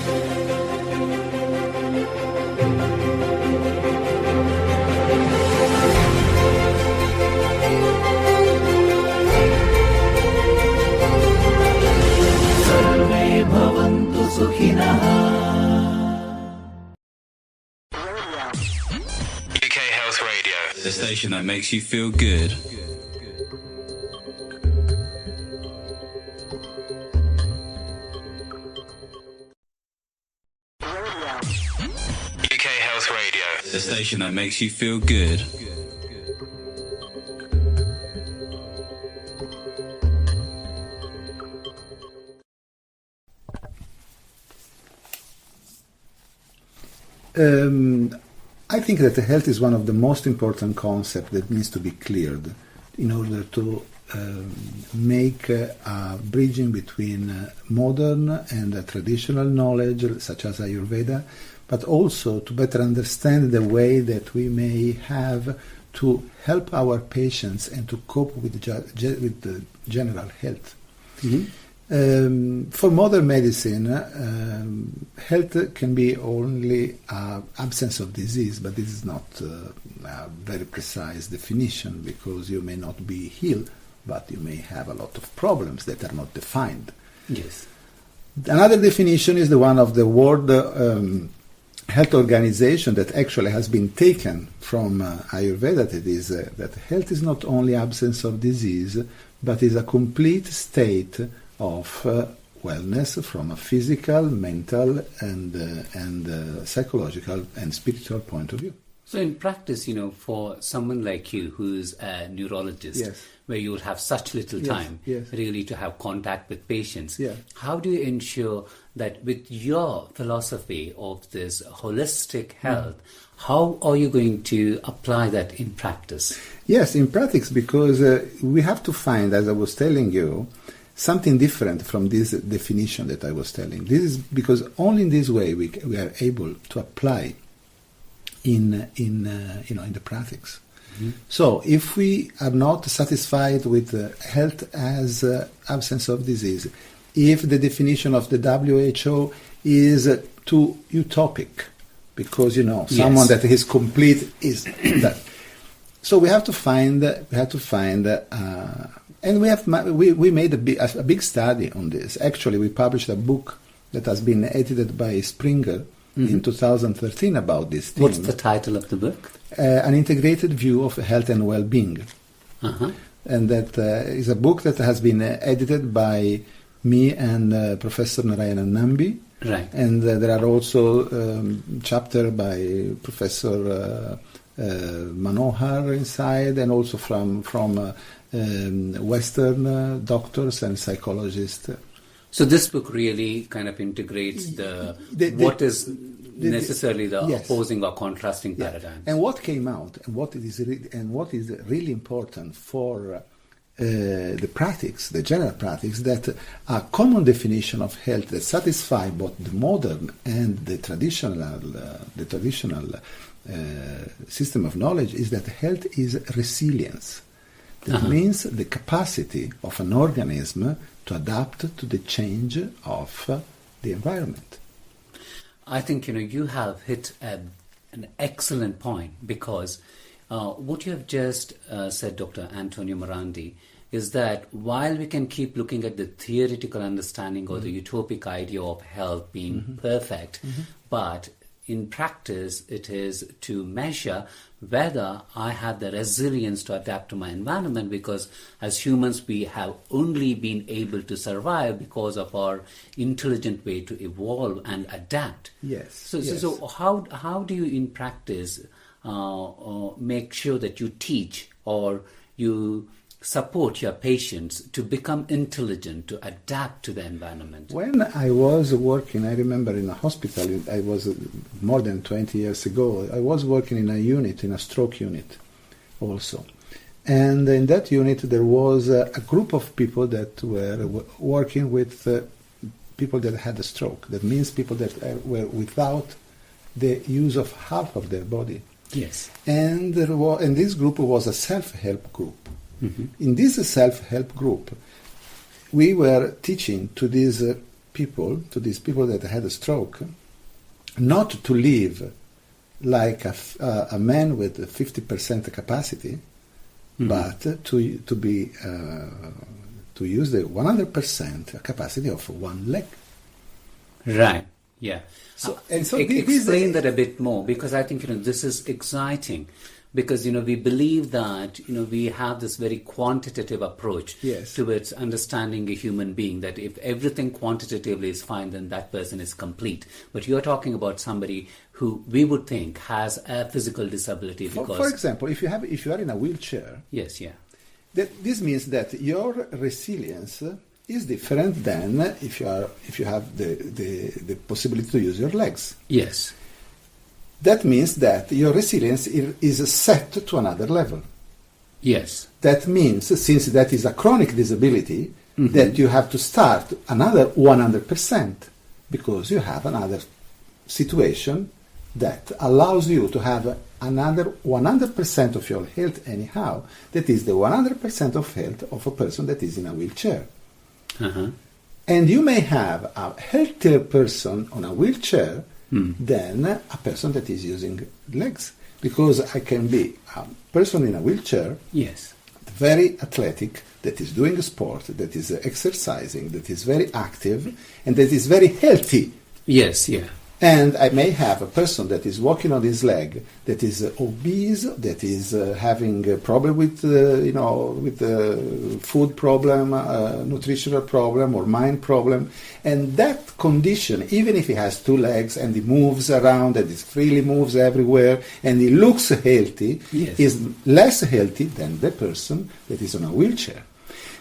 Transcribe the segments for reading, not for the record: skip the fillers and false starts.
UK Health Radio, the station that makes you feel good. UK Health Radio, the station that makes you feel good. I think that health is one of the most important concepts that needs to be cleared in order to make a bridging between modern and traditional knowledge, such as Ayurveda, but also to better understand the way that we may have to help our patients and to cope with the general health. Mm-hmm. For modern medicine, health can be only absence of disease, but this is not a very precise definition, because you may not be healed, but you may have a lot of problems that are not defined. Yes. Another definition is the one of the World Health Organization that actually has been taken from Ayurveda. That is that health is not only absence of disease, but is a complete state of wellness from a physical, mental, and psychological and spiritual point of view. So in practice, for someone like you who's a neurologist, yes, where you will have such little time really to have contact with patients, how do you ensure that with your philosophy of this holistic health, how are you going to apply that in practice? Yes, in practice, because we have to find, as I was telling you, something different from this definition that I was telling. This is because only in this way we are able to apply in the practice. Mm-hmm. So if we are not satisfied with health as absence of disease, if the definition of the WHO is too utopic, because someone that is complete is that. So we have to find. And we made a big study on this. Actually, we published a book that has been edited by Springer in 2013 about this theme. What's the title of the book? An Integrated View of Health and Well-Being. Uh-huh. And that is a book that has been edited by me and Professor Narayana Nambi. Right. And there are also chapters by Professor Manohar inside, and also from Western doctors and psychologists. So this book really kind of integrates what is necessarily the opposing or contrasting paradigms. And what came out, and what is really important for the practice, the general practice, that a common definition of health that satisfies both the modern and the traditional system of knowledge is that health is resilience. That means the capacity of an organism to adapt to the change of the environment. I think you have hit an excellent point, because what you have just said, Dr. Antonio Morandi, is that while we can keep looking at the theoretical understanding or the utopic idea of health being perfect, but in practice, it is to measure whether I have the resilience to adapt to my environment, because as humans, we have only been able to survive because of our intelligent way to evolve and adapt. Yes. So how do you in practice make sure that you teach or you support your patients to become intelligent, to adapt to the environment? When I was working, I remember in a hospital, I was more than 20 years ago, I was working in a stroke unit also. And in that unit there was a group of people that were working with people that had a stroke. That means people that were without the use of half of their body. Yes. And this group was a self-help group. In this self-help group, we were teaching to these people, to these people that had a stroke, not to live like a man with 50% capacity, but to use the 100% capacity of one leg. Right. Yeah. So Explain that a bit more, because I think this is exciting, because we believe that we have this very quantitative approach towards understanding a human being, that if everything quantitatively is fine, then that person is complete. But you're talking about somebody who we would think has a physical disability. Because, for example, if you are in a wheelchair, this means that your resilience is different than if you have the possibility to use your legs. Yes. That means that your resilience is set to another level. Yes. That means, since that is a chronic disability, that you have to start another 100%, because you have another situation that allows you to have another 100% of your health anyhow, that is the 100% of health of a person that is in a wheelchair. And you may have a healthier person on a wheelchair than a person that is using legs, because I can be a person in a wheelchair, very athletic, that is doing sport, that is exercising, that is very active, and that is very healthy. Yes, yeah. And I may have a person that is walking on his leg, that is obese, that is having a problem with food problem, nutritional problem, or mind problem. And that condition, even if he has two legs and he moves around and he freely moves everywhere and he looks healthy, is less healthy than the person that is on a wheelchair.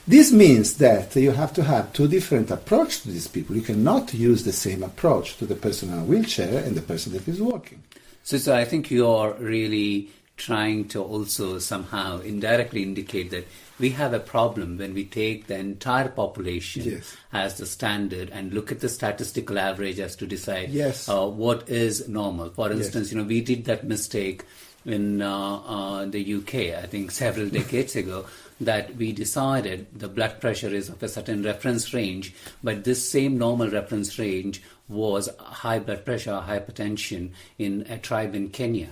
This means that you have to have two different approaches to these people. You cannot use the same approach to the person in a wheelchair and the person that is walking. So I think you're really trying to also somehow indirectly indicate that we have a problem when we take the entire population as the standard and look at the statistical average as to decide what is normal. For instance, we did that mistake in the UK, I think several decades ago, that we decided the blood pressure is of a certain reference range, but this same normal reference range was high blood pressure, hypertension in a tribe in Kenya.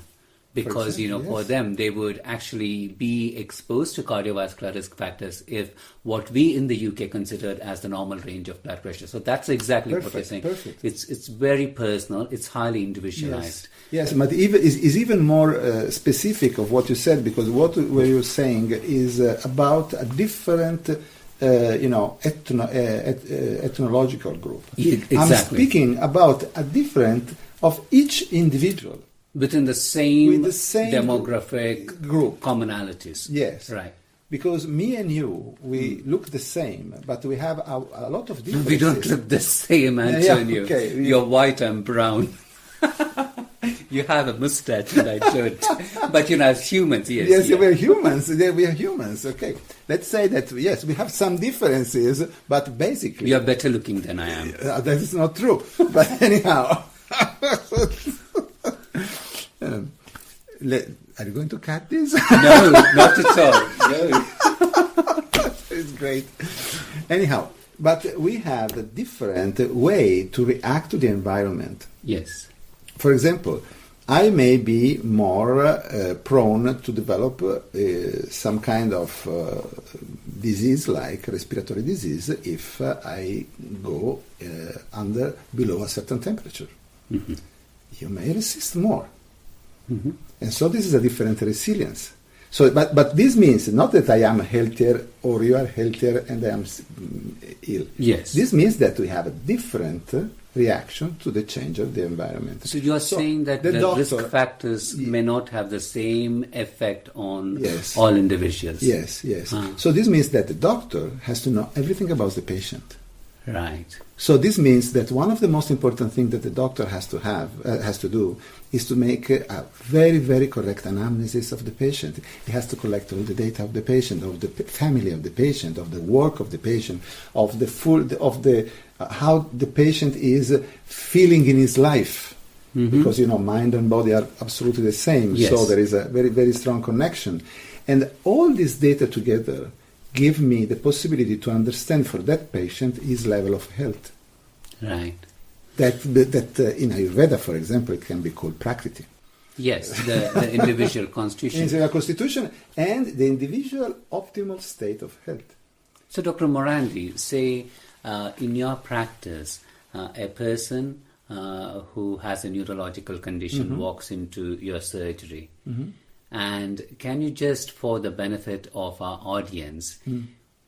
Because, for them, they would actually be exposed to cardiovascular risk factors if what we in the UK considered as the normal range of blood pressure. So that's exactly what you're saying. Perfect. It's very personal. It's highly individualized. Yes, but is even more specific of what you said, because what you're saying is about a different, ethnological group. Exactly. I'm speaking about a different of each individual. Within the same demographic group commonalities. Yes. Right. Because me and you, we look the same, but we have a lot of differences. We don't look the same, Antonio. Okay. You're white and brown. You have a mustache and I don't. But as humans, Yes, we're humans. We are humans. Okay. Let's say that, yes, we have some differences, but basically... You're better looking than I am. That is not true. But anyhow... are you going to cut this? No, not at all. No. It's great. Anyhow, but we have a different way to react to the environment. Yes. For example, I may be more prone to develop some kind of disease like respiratory disease if I go below a certain temperature. Mm-hmm. You may resist more. Mm-hmm. And so this is a different resilience. So, but this means not that I am healthier or you are healthier and I am ill. Yes. This means that we have a different reaction to the change of the environment. So you are saying that the risk factors may not have the same effect on all individuals. Yes. So this means that the doctor has to know everything about the patient. Right. So this means that one of the most important things that the doctor has to do is to make a very, very correct anamnesis of the patient. He has to collect all the data of the patient, of the family of the patient, of the work of the patient, of the how the patient is feeling in his life. Mm-hmm. Because mind and body are absolutely the same. Yes. So there is a very, very strong connection, and all this data together give me the possibility to understand for that patient his level of health. Right. That in Ayurveda, for example, it can be called prakriti. Yes, the individual constitution. Individual constitution and the individual optimal state of health. So, Dr. Morandi, say in your practice, a person who has a neurological condition walks into your surgery. And can you just, for the benefit of our audience,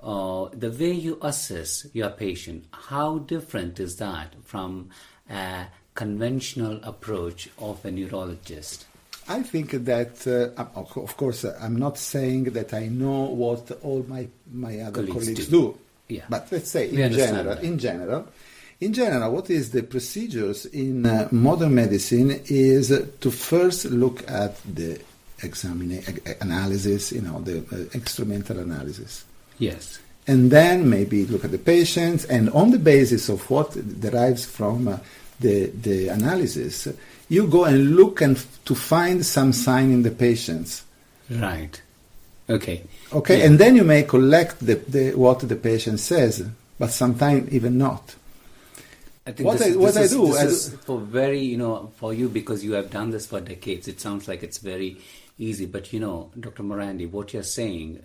the way you assess your patient, how different is that from a conventional approach of a neurologist? I think that, of course, I'm not saying that I know what all my other colleagues do. Yeah. But let's say in general, what is the procedures in modern medicine is to first look at the analysis, the instrumental analysis. Yes. And then maybe look at the patients, and on the basis of what derives from the analysis, you go and look to find some sign in the patients. Right. Okay. Okay, yeah. And then you may collect what the patient says, but sometimes even not. I think this is for very, for you, because you have done this for decades, it sounds like it's very easy. But, Dr. Morandi, what you're saying,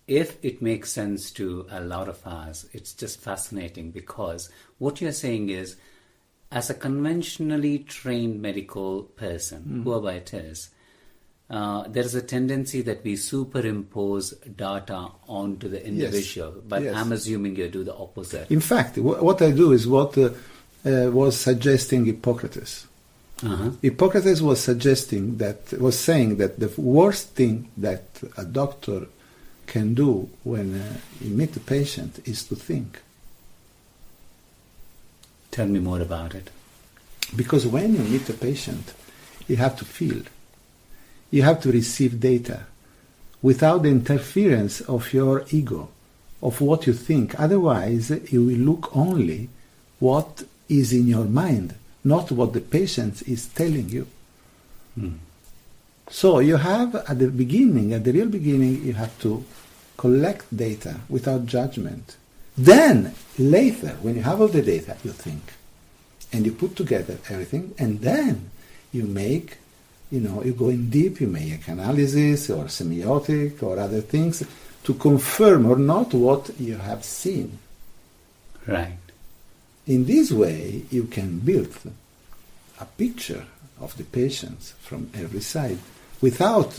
if it makes sense to a lot of us, it's just fascinating, because what you're saying is, as a conventionally trained medical person, whoever it is, there's a tendency that we superimpose data onto the individual. Yes. But yes. I'm assuming you do the opposite. In fact, what I do is what was suggesting Hippocrates. Hippocrates was saying that the worst thing that a doctor can do when you meet a patient is to think. Tell me more about it. Because when you meet a patient, you have to feel. You have to receive data without the interference of your ego, of what you think. Otherwise, you will look only what is in your mind, not what the patient is telling you. So you have, at the real beginning, you have to collect data without judgment. Then, later, when you have all the data, you think. And you put together everything, and then you make, you go in deep, you make analysis or semiotic or other things to confirm or not what you have seen. Right. In this way, you can build a picture of the patients from every side without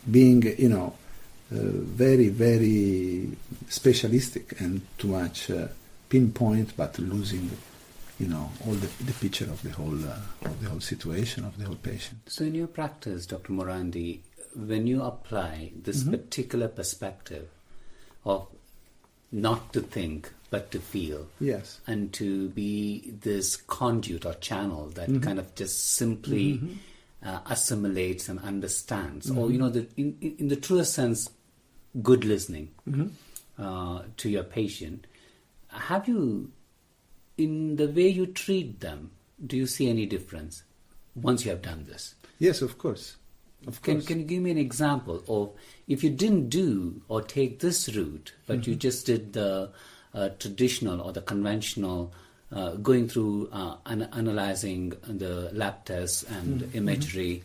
being, very, very specialistic and too much pinpoint, but losing, all the picture of the whole situation of the whole patient. So, in your practice, Dr. Morandi, when you apply this particular perspective of not to think but to feel, yes, and to be this conduit or channel that kind of just simply assimilates and understands, or in the truest sense, good listening to your patient. Have you, in the way you treat them, do you see any difference once you have done this? Yes, of course. Can you give me an example of, if you didn't do or take this route, but you just did the traditional or the conventional, going through analyzing the lab tests and imagery,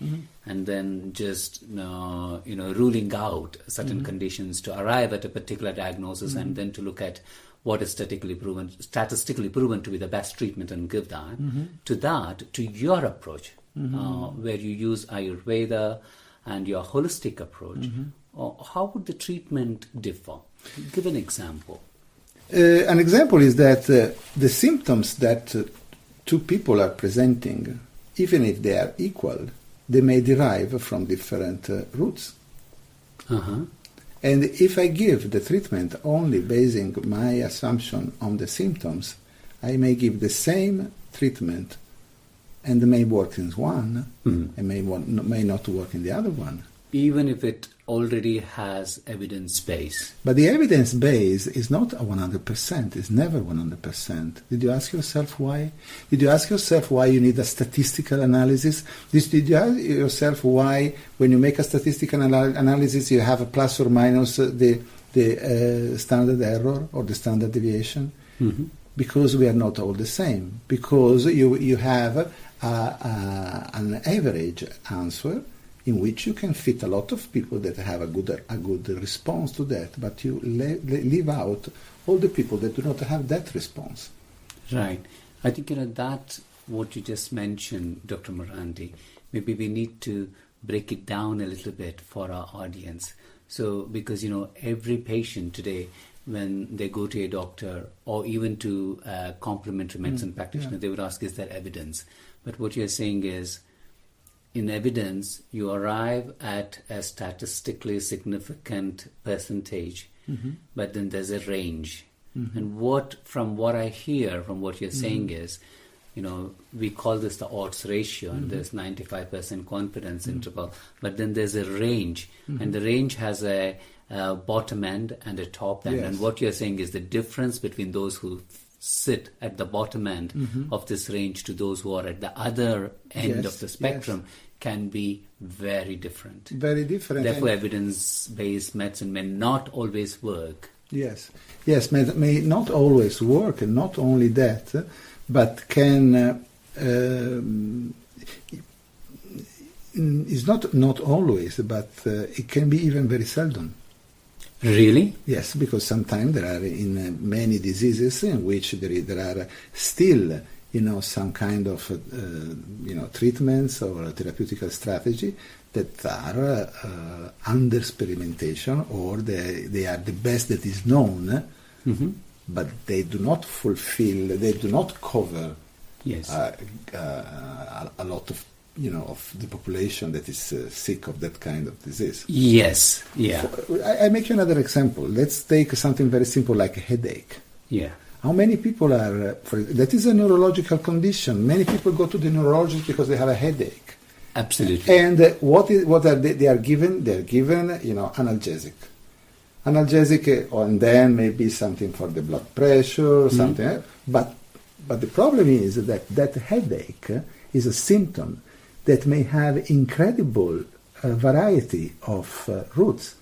and then just ruling out certain conditions to arrive at a particular diagnosis, and then to look at what is statistically proven to be the best treatment and give that, to your approach, where you use Ayurveda and your holistic approach, how would the treatment differ? Give an example. An example is that the symptoms that two people are presenting, even if they are equal, they may derive from different roots. And if I give the treatment only basing my assumption on the symptoms, I may give the same treatment and may work in one and may not work in the other one. Even if it already has evidence base. But the evidence base is not 100%, it's never 100%. Did you ask yourself why? Did you ask yourself why you need a statistical analysis? Did you ask yourself why, when you make a statistical analysis, you have a plus or minus the standard error or the standard deviation? because we are not all the same. Because you have an average answer in which you can fit a lot of people that have a good response to that, but you leave out all the people that do not have that response. Right. I think, that what you just mentioned, Dr. Morandi, maybe we need to break it down a little bit for our audience. So, because, every patient today, when they go to a doctor or even to a complementary medicine practitioner, they would ask, is there evidence? But what you're saying is, in evidence, you arrive at a statistically significant percentage, but then there's a range. And from what I hear, from what you're saying is, we call this the odds ratio, and there's 95% confidence interval, but then there's a range, and the range has a bottom end and a top end. Yes. And what you're saying is the difference between those who sit at the bottom end of this range to those who are at the other end of the spectrum can be very different. Very different. Therefore, evidence-based medicine may not always work. Yes, may not always work, and not only that, but can is not always, but it can be even very seldom. Really? Yes, because sometimes there are in many diseases in which there are still some kind of treatments or therapeutic strategy that are under experimentation, or they are the best that is known, but they do not cover a lot of of the population that is sick of that kind of disease. Yes, yeah. I make you another example. Let's take something very simple like a headache. Yeah. How many people are, that is a neurological condition. Many people go to the neurologist because they have a headache. Absolutely. And what are they are given? They are given, analgesic. Analgesic, and then maybe something for the blood pressure, something. But the problem is that headache is a symptom that may have incredible variety of roots.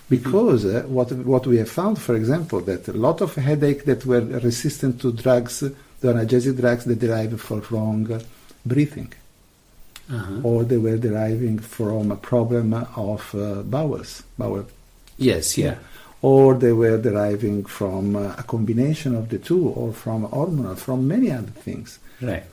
Because what we have found, for example, that a lot of headache that were resistant to drugs, the analgesic drugs, they derive from wrong breathing. Or they were deriving from a problem of bowel. Yes, yeah. Or they were deriving from a combination of the two, or from hormonal, from many other things. Right.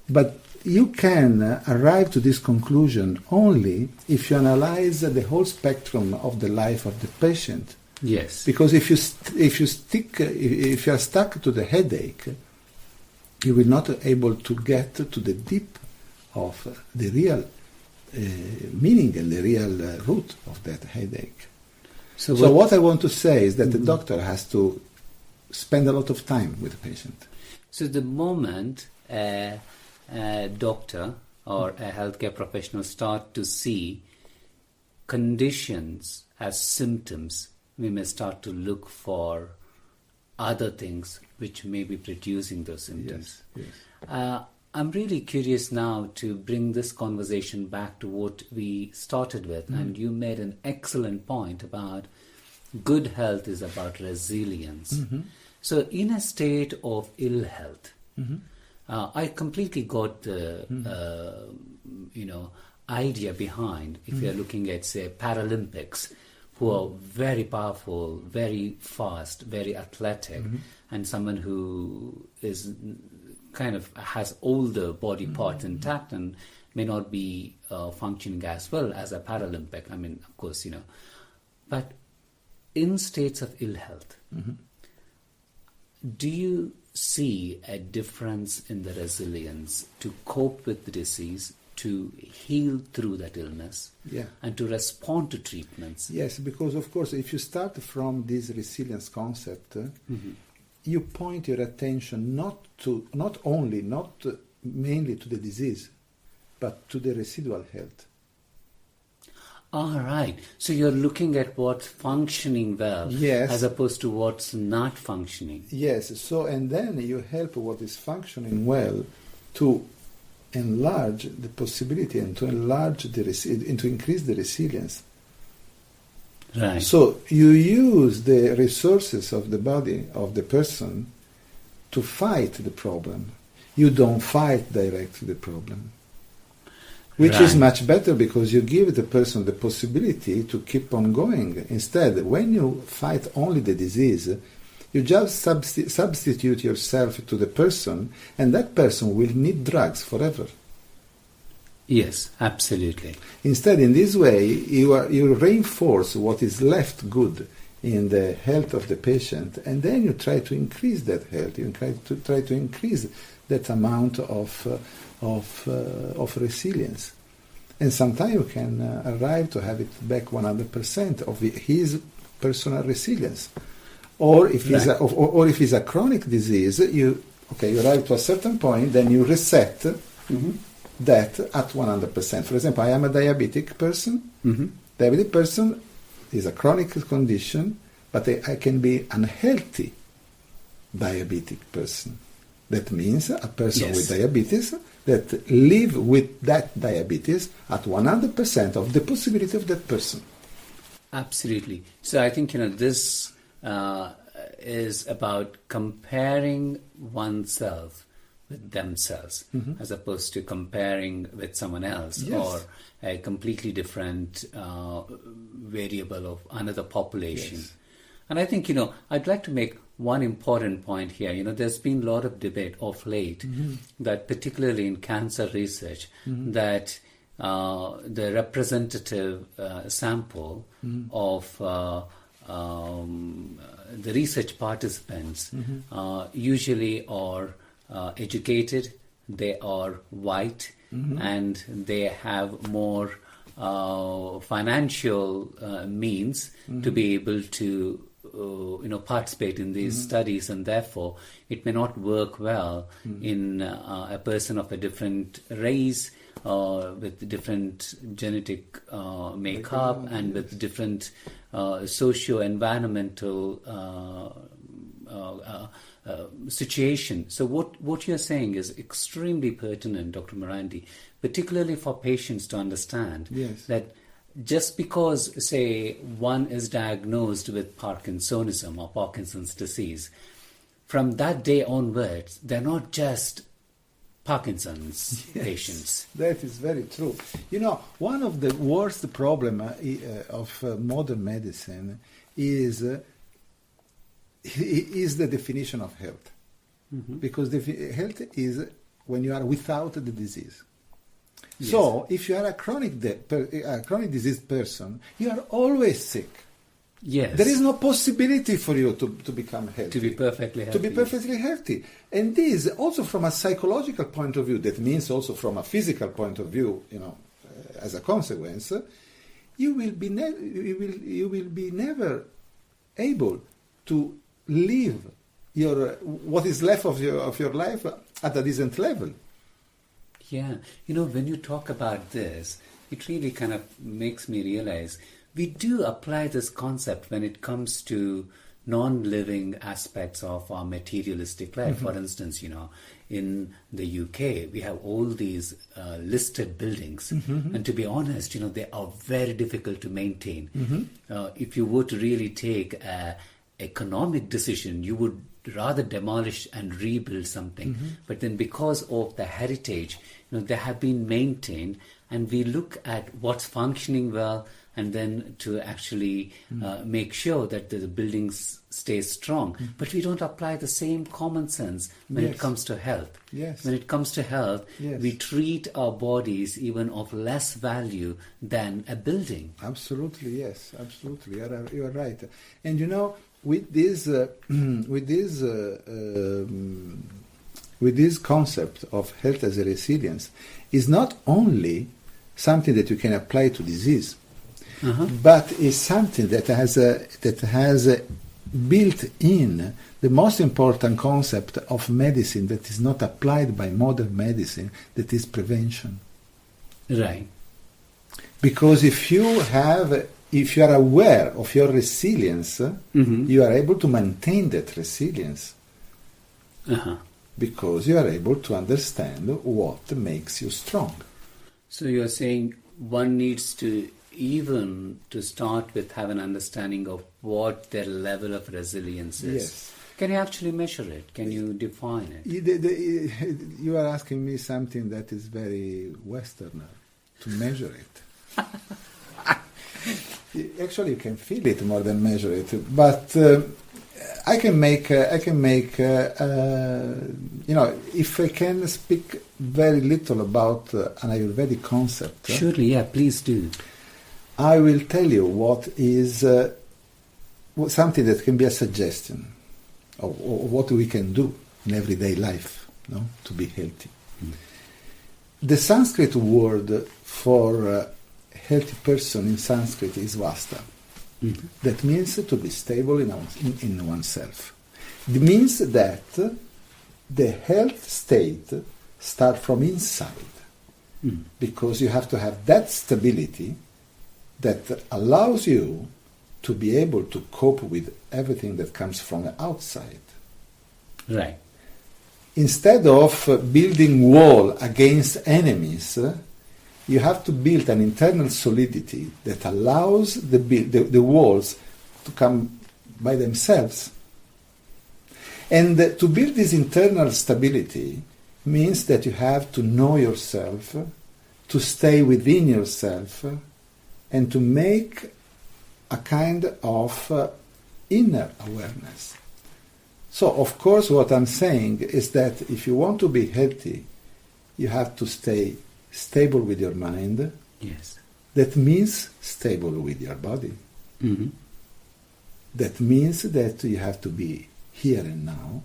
But you can arrive to this conclusion only if you analyze the whole spectrum of the life of the patient. Yes. Because if you are stuck to the headache, you will not be able to get to the deep of the real meaning and the real root of that headache. So what I want to say is that the doctor has to spend a lot of time with the patient. So the moment a doctor or a healthcare professional start to see conditions as symptoms, we may start to look for other things which may be producing those symptoms. Yes. I'm really curious now to bring this conversation back to what we started with, and you made an excellent point about good health is about resilience. So in a state of ill health, I completely got the idea behind, if you're looking at, say, Paralympics, who are very powerful, very fast, very athletic, and someone who is kind of has all the body parts intact and may not be functioning as well as a Paralympic. I mean, of course, but in states of ill health, do you see a difference in the resilience to cope with the disease, to heal through that illness, and to respond to treatments? Yes, because of course, if you start from this resilience concept, you point your attention not mainly to the disease, but to the residual health. All right. So you're looking at what's functioning well, as opposed to what's not functioning. Yes. So, and then you help what is functioning well to enlarge the possibility and to enlarge and to increase the resilience. Right. So you use the resources of the body of the person to fight the problem. You don't fight directly the problem. Which is much better because you give the person the possibility to keep on going. Instead, when you fight only the disease, you just substitute yourself to the person, and that person will need drugs forever. Yes, absolutely. Instead, in this way, you reinforce what is left good in the health of the patient, and then you try to increase that health. You try to increase that amount of resilience. And sometimes you can arrive to have it back 100% of his personal resilience. Or if it's a chronic disease, you arrive to a certain point, then you reset that at 100%. For example, I am a diabetic person. Diabetic person is a chronic condition, but I can be unhealthy diabetic person. That means a person with diabetes that live with that diabetes at 100% of the possibility of that person. Absolutely. So I think, this is about comparing oneself with themselves as opposed to comparing with someone else or a completely different variable of another population. Yes. And I think, I'd like to make one important point here. There's been a lot of debate of late that particularly in cancer research that the representative sample of the research participants usually are educated, they are white, and they have more financial means to be able to participate in these studies, and therefore it may not work well in a person of a different race with different genetic makeup and with different socio-environmental situation. So what you're saying is extremely pertinent, Dr. Morandi, particularly for patients to understand that just because, say, one is diagnosed with Parkinsonism or Parkinson's disease, from that day onwards, they're not just Parkinson's patients. That is very true. One of the worst problem of modern medicine is the definition of health. Because health is when you are without the disease. Yes. So, if you are a chronic diseased person, you are always sick. Yes. There is no possibility for you to become healthy. To be perfectly healthy. To be perfectly healthy. And this, also from a psychological point of view, that means also from a physical point of view, as a consequence, you will be never able to live what is left of your life at a decent level. Yeah, when you talk about this, it really kind of makes me realize we do apply this concept when it comes to non-living aspects of our materialistic life. For instance, in the UK, we have all these listed buildings. And to be honest, they are very difficult to maintain. If you were to really take an economic decision, you would rather demolish and rebuild something. But then because of the heritage, they have been maintained, and we look at what's functioning well, and then to actually make sure that the buildings stay strong. But we don't apply the same common sense when it comes to health. When it comes to health, we treat our bodies even of less value than a building. Absolutely, yes, absolutely. You are right. And with this concept of health as a resilience, is not only something that you can apply to disease, but is something that has built in the most important concept of medicine that is not applied by modern medicine, that is prevention. Right. Because if you are aware of your resilience, you are able to maintain that resilience. Because you are able to understand what makes you strong. So you're saying one needs to start with have an understanding of what their level of resilience is. Yes. Can you actually measure it? Can you define it? You are asking me something that is very Westerner, to measure it. Actually, you can feel it more than measure it. But I can make, if I can speak very little about an Ayurvedic concept. Surely, yeah, please do. I will tell you what is something that can be a suggestion of what we can do in everyday life, to be healthy. The Sanskrit word for healthy person in Sanskrit is vasta. That means to be stable in oneself. It means that the health state starts from inside, because you have to have that stability that allows you to be able to cope with everything that comes from the outside. Right. Instead of building wall against enemies, you have to build an internal solidity that allows the walls to come by themselves. And to build this internal stability means that you have to know yourself, to stay within yourself, and to make a kind of inner awareness. So, of course, what I'm saying is that if you want to be healthy, you have to stay stable with your mind. Yes. That means stable with your body. That means that you have to be here and now,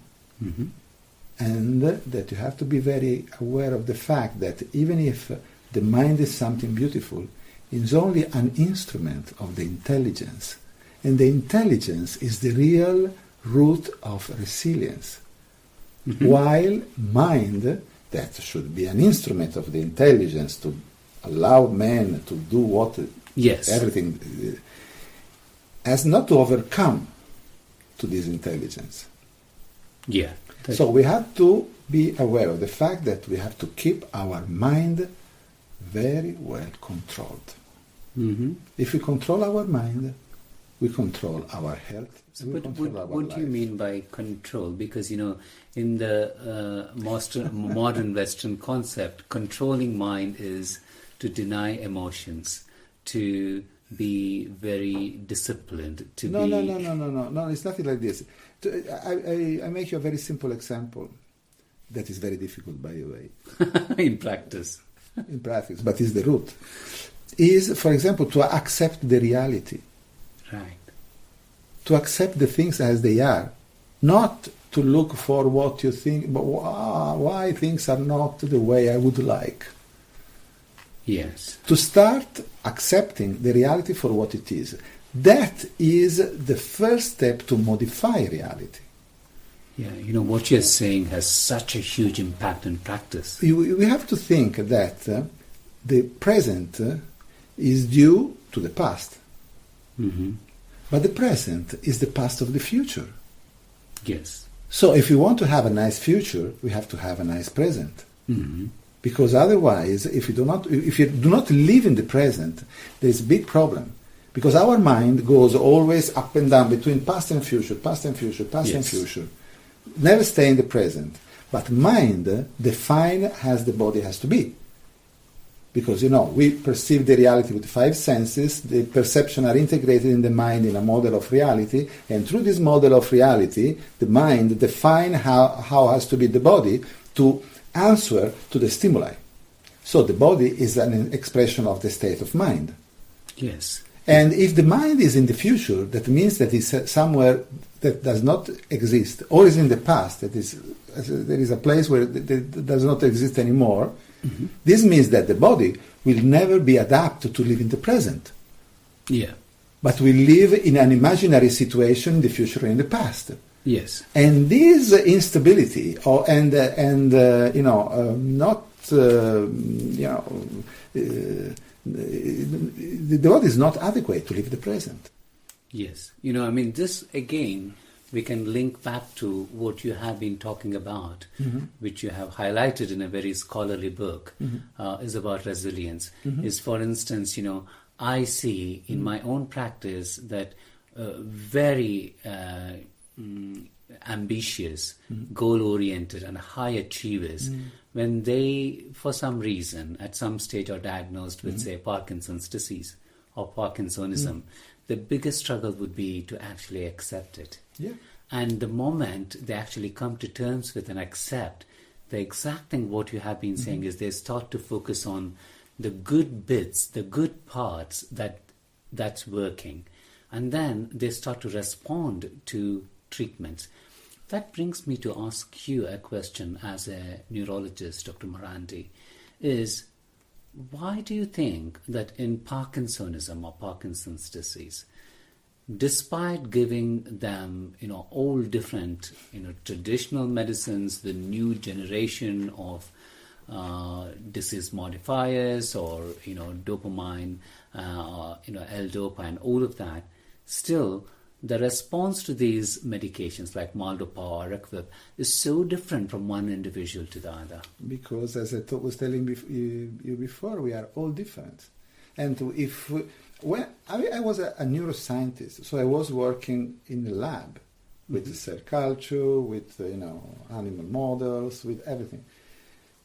and that you have to be very aware of the fact that even if the mind is something beautiful, it's only an instrument of the intelligence, and the intelligence is the real root of resilience. While mind, that should be an instrument of the intelligence to allow man to do what everything, has not to overcome to this intelligence. Yeah. So we have to be aware of the fact that we have to keep our mind very well controlled. If we control our mind, we control our health. But what do you mean by control? Because, in the modern Western concept, controlling mind is to deny emotions, to be very disciplined, No, it's nothing like this. I make you a very simple example that is very difficult, by the way. In practice. But is the root. Is, for example, to accept the reality. Right. To accept the things as they are. Not to look for what you think, but why things are not the way I would like. Yes. To start accepting the reality for what it is. That is the first step to modify reality. Yeah, what you're saying has such a huge impact in practice. We have to think that the present is due to the past. But the present is the past of the future. Yes. So if we want to have a nice future, we have to have a nice present. Because otherwise, if you do not live in the present, there is a big problem. Because our mind goes always up and down between past and future, past and future, past and future. Never stay in the present. But mind define as the body has to be. Because, we perceive the reality with 5 senses, the perception are integrated in the mind in a model of reality, and through this model of reality, the mind define how has to be the body to answer to the stimuli. So the body is an expression of the state of mind. Yes. And if the mind is in the future, that means that it's somewhere that does not exist, or is in the past, there is a place where it does not exist anymore. This means that the body will never be adapted to live in the present. Yeah. But will live in an imaginary situation in the future and in the past. Yes. And this instability, the body is not adequate to live the present. Yes. This again, we can link back to what you have been talking about, which you have highlighted in a very scholarly book, is about resilience. Is, for instance, I see in my own practice that very ambitious, goal-oriented, and high achievers, when they, for some reason, at some stage are diagnosed with, say, Parkinson's disease or Parkinsonism, the biggest struggle would be to actually accept it. Yeah. And the moment they actually come to terms with and accept, the exact thing what you have been saying is they start to focus on the good bits, the good parts that's working. And then they start to respond to treatments. That brings me to ask you a question as a neurologist, Dr. Morandi, is why do you think that in Parkinsonism or Parkinson's disease, despite giving them, all different, traditional medicines, the new generation of disease modifiers or, dopamine, L-dopa and all of that, still the response to these medications like Maldopa or Equip is so different from one individual to the other. Because, as I was telling you before, we are all different. And when I was a neuroscientist, so I was working in the lab with cell culture, with animal models, with everything.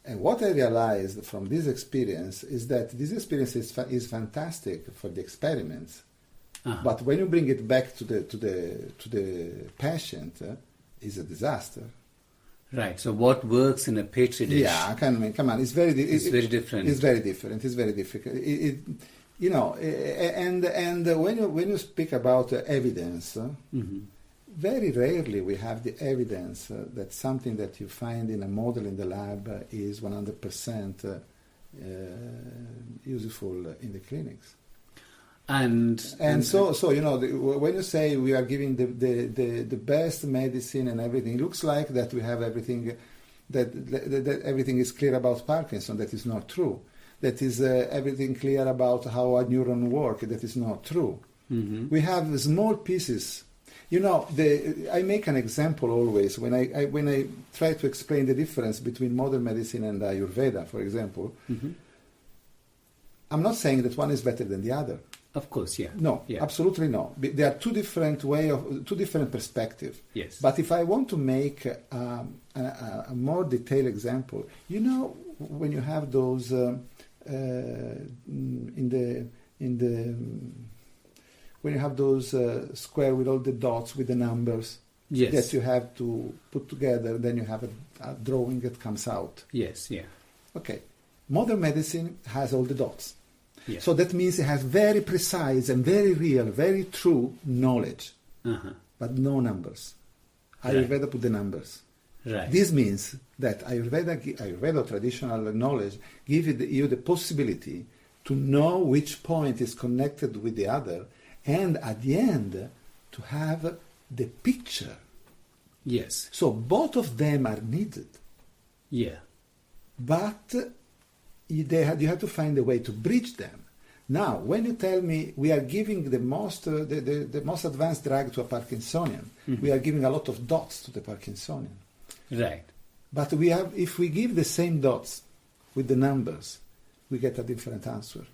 And what I realized from this experience is that this experience is fantastic for the experiments. But when you bring it back to the patient, is a disaster. Right. So what works in a petri dish? Yeah, come on. It's very different. It's very different. It's very difficult. And when you speak about evidence, very rarely we have the evidence that something that you find in a model in the lab is 100% useful in the clinics. And so when you say we are giving the best medicine and everything, it looks like that we have everything that everything is clear about Parkinson. That is not true. That is everything clear about how a neuron works. That is not true. We have small pieces. I make an example always when I try to explain the difference between modern medicine and Ayurveda, for example. I'm not saying that one is better than the other. Of course, yeah. No, yeah. Absolutely no. They are two different perspectives. Yes. But if I want to make a more detailed example, when you have those when you have those square with all the dots with the numbers that you have to put together, then you have a drawing that comes out. Yes, yeah. Okay. Modern medicine has all the dots. Yeah. So that means it has very precise and very real, very true knowledge, but no numbers. Ayurveda put the numbers. Right. This means that Ayurveda traditional knowledge gives you the possibility to know which point is connected with the other, and at the end to have the picture. Yes. So both of them are needed. Yeah. But you have to find a way to bridge them. Now, when you tell me we are giving the most advanced drug to a Parkinsonian, we are giving a lot of dots to the Parkinsonian. Right. But if we give the same dots with the numbers, we get a different answer.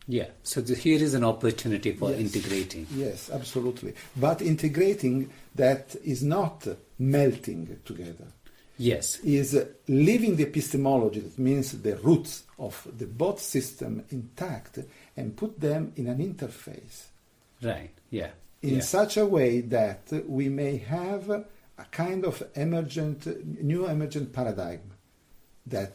Yeah. So here is an opportunity for integrating. Yes, absolutely. But integrating that is not melting together. Yes. Is leaving the epistemology, that means the roots of the both system intact, and put them in an interface. Right, yeah. In such a way that we may have a kind of new emergent paradigm that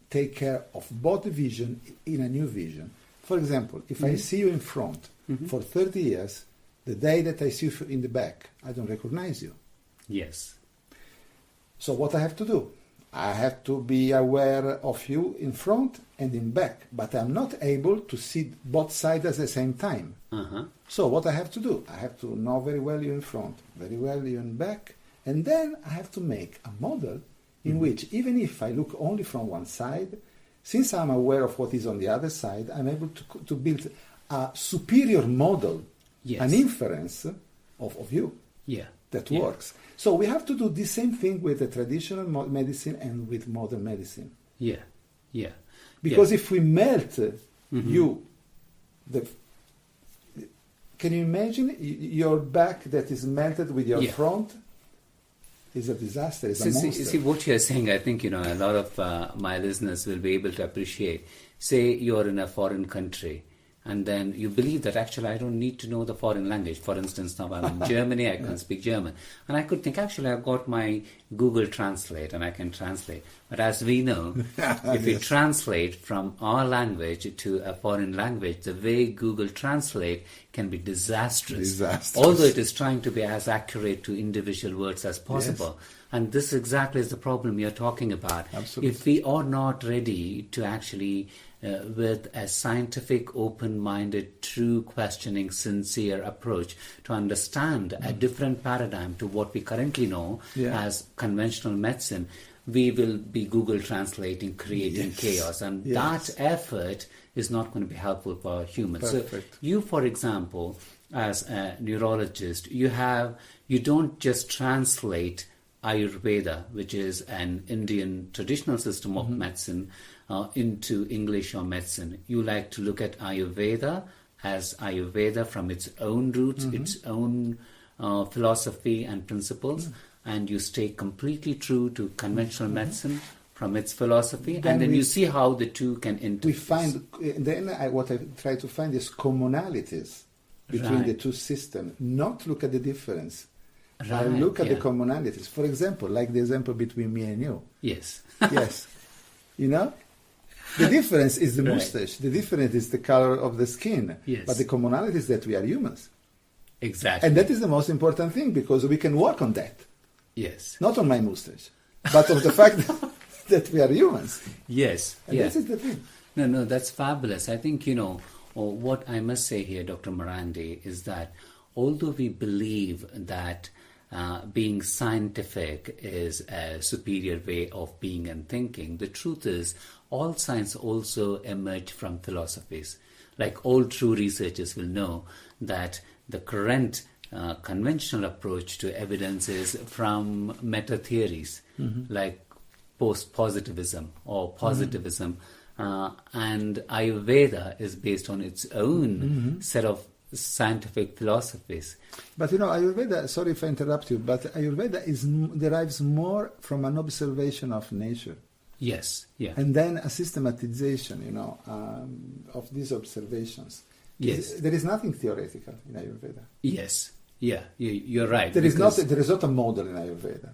take care of both vision in a new vision. For example, if I see you in front for 30 years, the day that I see you in the back, I don't recognize you. Yes. So what I have to do? I have to be aware of you in front and in back, but I'm not able to see both sides at the same time. So what I have to do? I have to know very well you in front, very well you in back, and then I have to make a model in which, even if I look only from one side, since I'm aware of what is on the other side, I'm able to build a superior model, an inference of you that works. So we have to do the same thing with the traditional medicine and with modern medicine. Yeah, yeah. Because if we melt you, can you imagine your back that is melted with your front? is a disaster, is a monster. See, what you're saying, I think, a lot of my listeners will be able to appreciate. Say you're in a foreign country, and then you believe that actually I don't need to know the foreign language. For instance, now I'm in Germany, I can speak German. And I could think, actually, I've got my Google Translate and I can translate. But as we know, if you translate from our language to a foreign language, the way Google Translate can be disastrous. Although it is trying to be as accurate to individual words as possible. Yes. And this exactly is the problem you're talking about. Absolutely. If we are not ready to actually, with a scientific, open-minded, true questioning, sincere approach to understand a different paradigm to what we currently know as conventional medicine, we will be Google translating, creating chaos. And that effort is not going to be helpful for humans. Perfect. So you, for example, as a neurologist, you don't just translate Ayurveda, which is an Indian traditional system of medicine, into English or medicine. You like to look at Ayurveda as Ayurveda from its own roots, its own philosophy and principles, and you stay completely true to conventional medicine from its philosophy, and then you see how the two can interface. We find, what I try to find is commonalities between the two systems, not look at the difference. Look at the commonalities. For example, like the example between me and you. Yes. Yes. The difference is the mustache. The difference is the color of the skin. Yes. But the commonality is that we are humans. Exactly. And that is the most important thing, because we can work on that. Yes. Not on my mustache, but on the fact that we are humans. Yes. And this is the thing. No, that's fabulous. I think, what I must say here, Dr. Morandi, is that although we believe that being scientific is a superior way of being and thinking, the truth is all science also emerged from philosophies. Like all true researchers will know that the current conventional approach to evidence is from meta theories, like post-positivism or positivism, and Ayurveda is based on its own set of scientific philosophies. But Ayurveda, sorry if I interrupt you, but Ayurveda derives more from an observation of nature. Yes, yeah. And then a systematization, of these observations. Yes. There is nothing theoretical in Ayurveda. Yes, yeah, you're right. There is not a model in Ayurveda.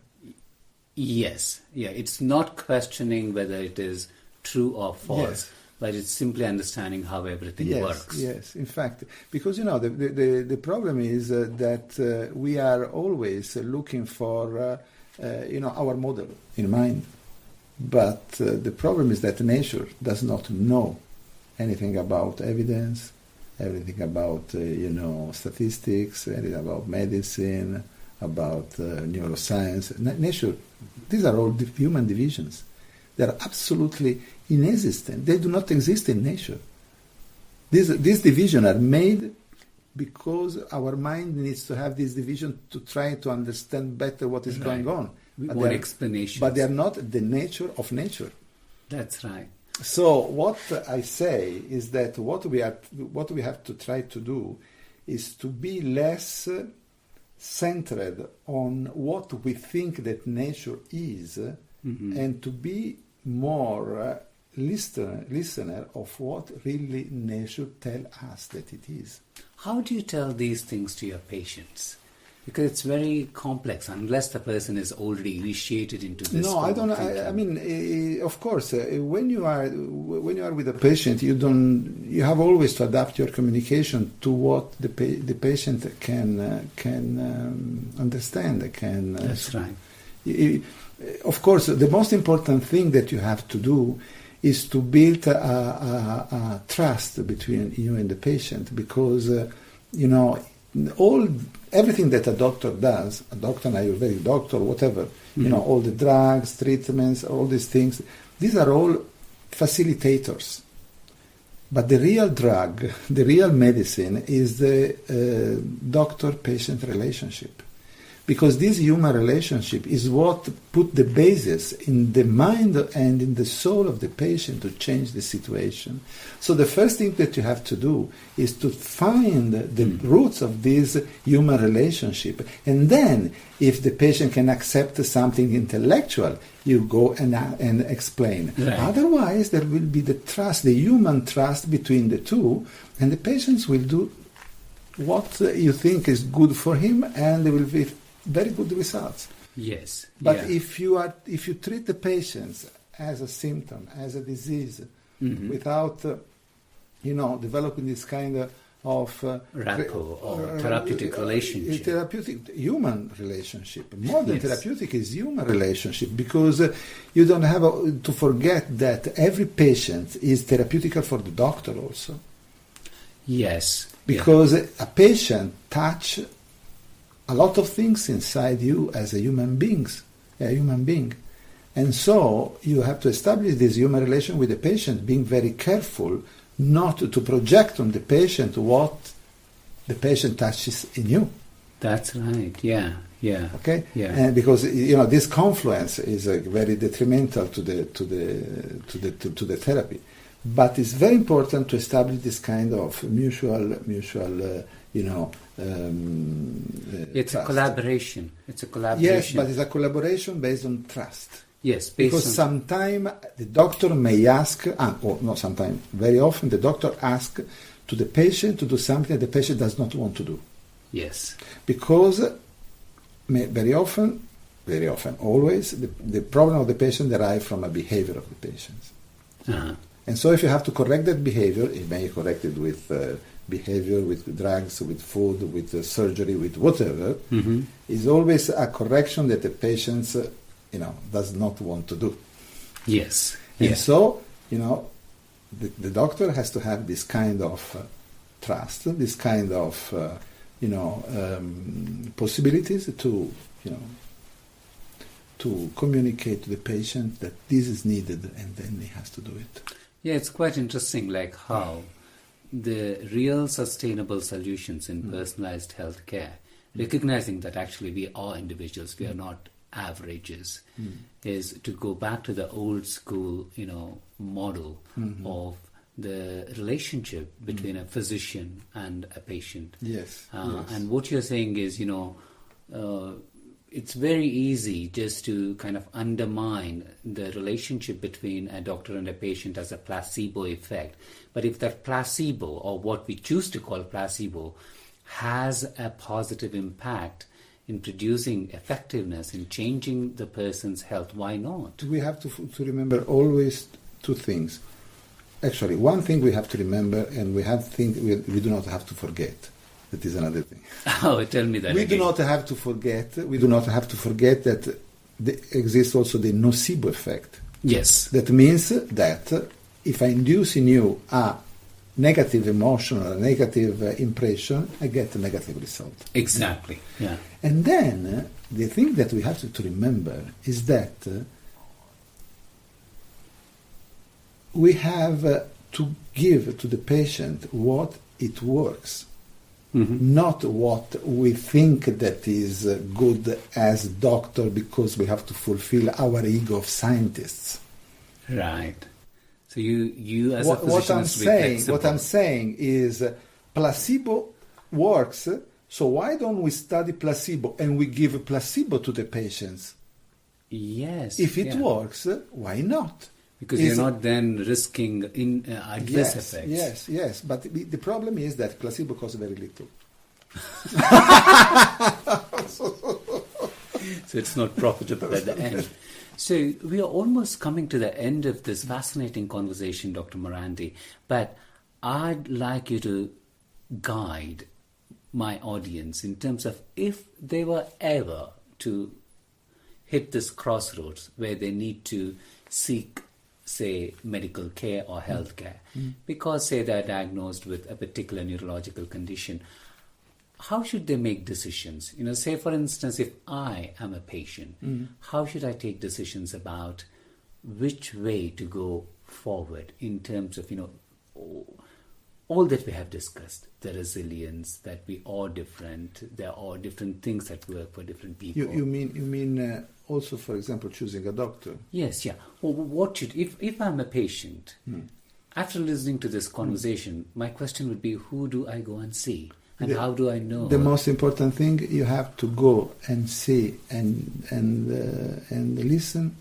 Yes, yeah. It's not questioning whether it is true or false, but it's simply understanding how everything works. Yes, in fact, because the problem is that we are always looking for our model in mind, but the problem is that nature does not know anything about evidence, everything about statistics, anything about medicine, about neuroscience. Nature, these are all human divisions. They are absolutely inexistent. They do not exist in nature. These divisions are made because our mind needs to have this division to try to understand better what is going on. We want explanations. But they are not the nature of nature. That's right. So what I say is that what we have to try to do is to be less centered on what we think that nature is, and to be more listener of what really nature tells us that it is. How do you tell these things to your patients? Because it's very complex unless the person is already initiated into this. No, I don't. I mean, of course, when you are with a patient, you have always to adapt your communication to what the patient can understand. That's right. Of course, the most important thing that you have to do is to build a trust between you and the patient, because everything that a doctor does, a doctor, an Ayurvedic doctor, whatever, all the drugs, treatments, all these things, these are all facilitators. But the real drug, the real medicine is the doctor-patient relationship. because this human relationship is what put the basis in the mind and in the soul of the patient to change the situation. So the first thing that you have to do is to find the roots of this human relationship. And then, if the patient can accept something intellectual, you go and explain. Right. Otherwise, there will be the trust, the human trust between the two, and the patients will do what you think is good for him, and there will be very good results. Yes. But yeah. if you treat the patients as a symptom, as a disease, without developing this kind of rapport or therapeutic relationship, therapeutic human relationship, more than Yes. therapeutic is human relationship, because you don't have to forget that every patient is therapeutical for the doctor also. yes, Because a patient touch a lot of things inside you as a human being. And so you have to establish this human relation with the patient, being very careful not to project on the patient what the patient touches in you. That's right. Yeah, yeah. Okay, Yeah. and because this confluence is very detrimental to the therapy, but it's very important to establish this kind of mutual. It's a trust. collaboration. It's a collaboration. Yes, but it's a collaboration based on trust. Yes, Because sometimes the doctor may ask, very often the doctor asks to the patient to do something that the patient does not want to do. Yes. Because very often, always, the problem of the patient derives from a behavior of the patient. Uh-huh. And so if you have to correct that behavior, it may be corrected with behavior, with drugs, with food, with surgery, with whatever, is always a correction that the patient does not want to do. Yes. And Yes. so, the doctor has to have this kind of trust, this kind of, possibilities to communicate to the patient that this is needed, and then he has to do it. Yeah, it's quite interesting, like how the real sustainable solutions in personalized healthcare, recognizing that actually we are individuals, we are not averages, is to go back to the old school, model of the relationship between a physician and a patient. Yes. And what you're saying is, it's very easy just to kind of undermine the relationship between a doctor and a patient as a placebo effect. But if that placebo, or what we choose to call placebo, has a positive impact in producing effectiveness, in changing the person's health, why not? We have to remember always two things. Actually, one thing we have to remember, and we do not have to forget. That is another thing. Oh, tell me that We again. do not have to forget that there exists also the nocebo effect. Yes. That means that if I induce in you a negative emotion or a negative impression, I get a negative result. Exactly. Yeah. And then the thing that we have to remember is that we have to give to the patient what it works, not what we think that is good as doctor, because we have to fulfill our ego of scientists. Right. So you as a physician has to be flexible. What I'm saying is placebo works, so why don't we study placebo and we give a placebo to the patients? Yes. If it works, why not? Because you're not then risking adverse effects. Yes. But the problem is that placebo costs very little. So it's not profitable at the end. So we are almost coming to the end of this fascinating conversation, Dr. Morandi. But I'd like you to guide my audience in terms of if they were ever to hit this crossroads where they need to seek, say, medical care or health care, because, say, they're diagnosed with a particular neurological condition, how should they make decisions? Say, for instance, if I am a patient, how should I take decisions about which way to go forward in terms of, all that we have discussed, the resilience, that we are different, there are different things that work for different people. You mean also, for example, choosing a doctor? Yes, yeah. Well, what should, if I'm a patient, after listening to this conversation, my question would be, who do I go and see? And how do I know? The most important thing, you have to go and see and listen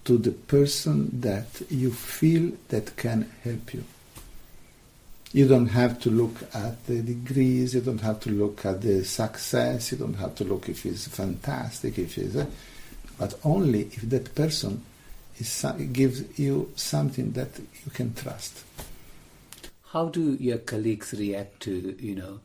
to the person that you feel that can help you. You don't have to look at the degrees, you don't have to look at the success, you don't have to look if it's fantastic, if it's, but only if that person gives you something that you can trust. How do your colleagues react to,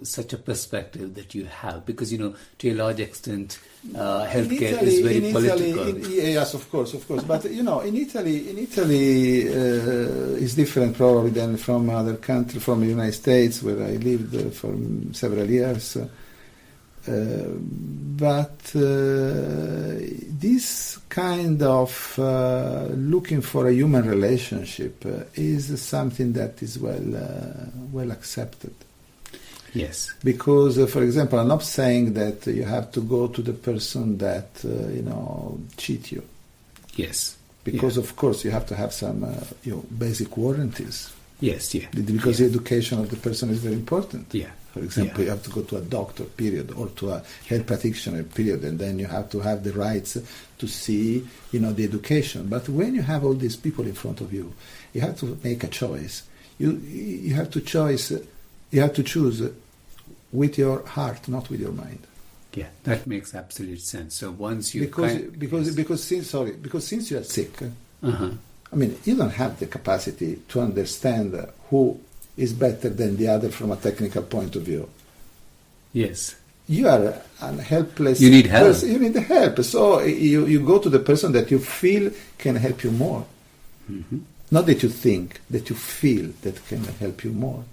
such a perspective that you have? Because, to a large extent, healthcare is very political. Yes, of course. But, in Italy is different probably than from other countries, from the United States, where I lived for several years. But this kind of looking for a human relationship is something that is well accepted. Yes. Because, for example, I'm not saying that you have to go to the person that, cheat you. Yes. Because, of course, you have to have some basic warranties. Yes, yeah. Because the education of the person is very important. Yeah. For example, you have to go to a doctor, period, or to a health practitioner, period, and then you have to have the rights to see, the education. But when you have all these people in front of you, you have to make a choice. You have to choose with your heart, not with your mind. Yeah, that makes absolute sense. So once you because since you are sick, you don't have the capacity to understand who is better than the other from a technical point of view. Yes. You are a helpless. You need help. Person. You need help. So you go to the person that you feel can help you more. Mm-hmm. Not that you think, that you feel that can help you more.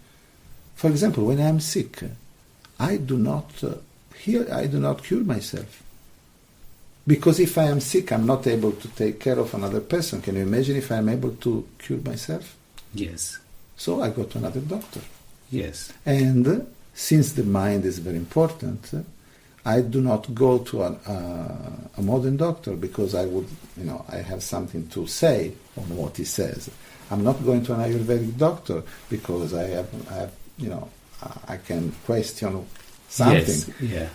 For example, when I'm sick, I do not cure myself. Because if I am sick, I'm not able to take care of another person. Can you imagine if I'm able to cure myself? Yes. So I go to another doctor. Yes. And since the mind is very important, I do not go to a modern doctor because I have something to say on what he says. I'm not going to an Ayurvedic doctor because I can question something. Yes. Yeah.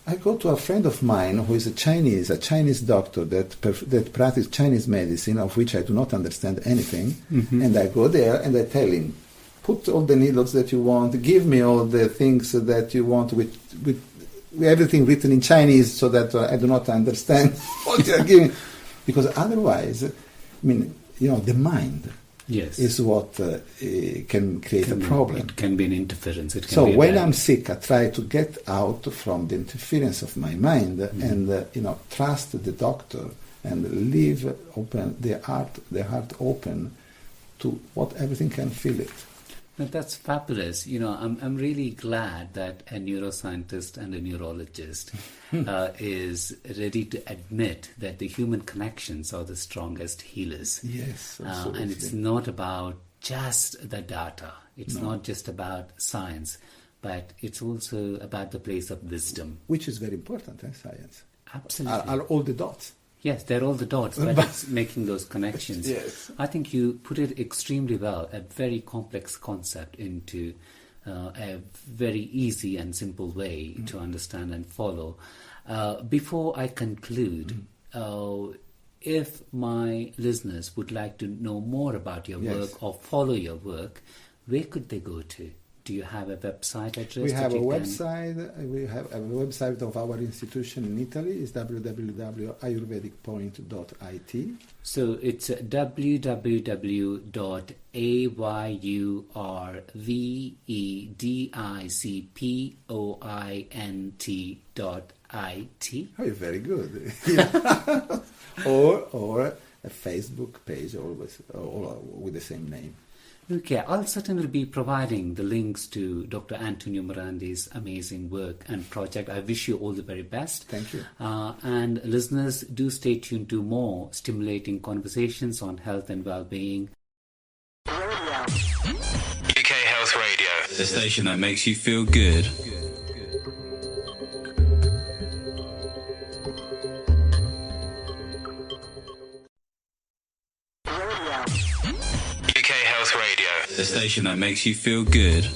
I go to a friend of mine who is a Chinese doctor that practices Chinese medicine, of which I do not understand anything. Mm-hmm. And I go there and I tell him, put all the needles that you want, give me all the things that you want with everything written in Chinese so that I do not understand what you are giving. Because otherwise, the mind is what can create a problem. It can be an interference. So when I'm sick, I try to get out from the interference of my mind and trust the doctor and leave open the heart open to what everything can feel it. Now, that's fabulous. I'm really glad that a neuroscientist and a neurologist is ready to admit that the human connections are the strongest healers. Yes, absolutely. And it's not about just the data. It's not just about science, but it's also about the place of wisdom. Which is very important, science. Absolutely. Are all the dots. Yes, they're all the dots, but it's making those connections. Yes. I think you put it extremely well, a very complex concept into a very easy and simple way to understand and follow. Before I conclude, if my listeners would like to know more about your work or follow your work, where could they go to? Do you have a website address? We have a website. We have a website of our institution in Italy. It's www.ayurvedicpoint.it. So it's www.ayurvedicpoint.it. Oh, you're very good. or a Facebook page, always with the same name. Okay, I'll certainly be providing the links to Dr. Antonio Morandi's amazing work and project. I wish you all the very best. Thank you. And listeners, do stay tuned to more stimulating conversations on health and well-being. UK the station that makes you feel good. UK Health Radio, the station that makes you feel good.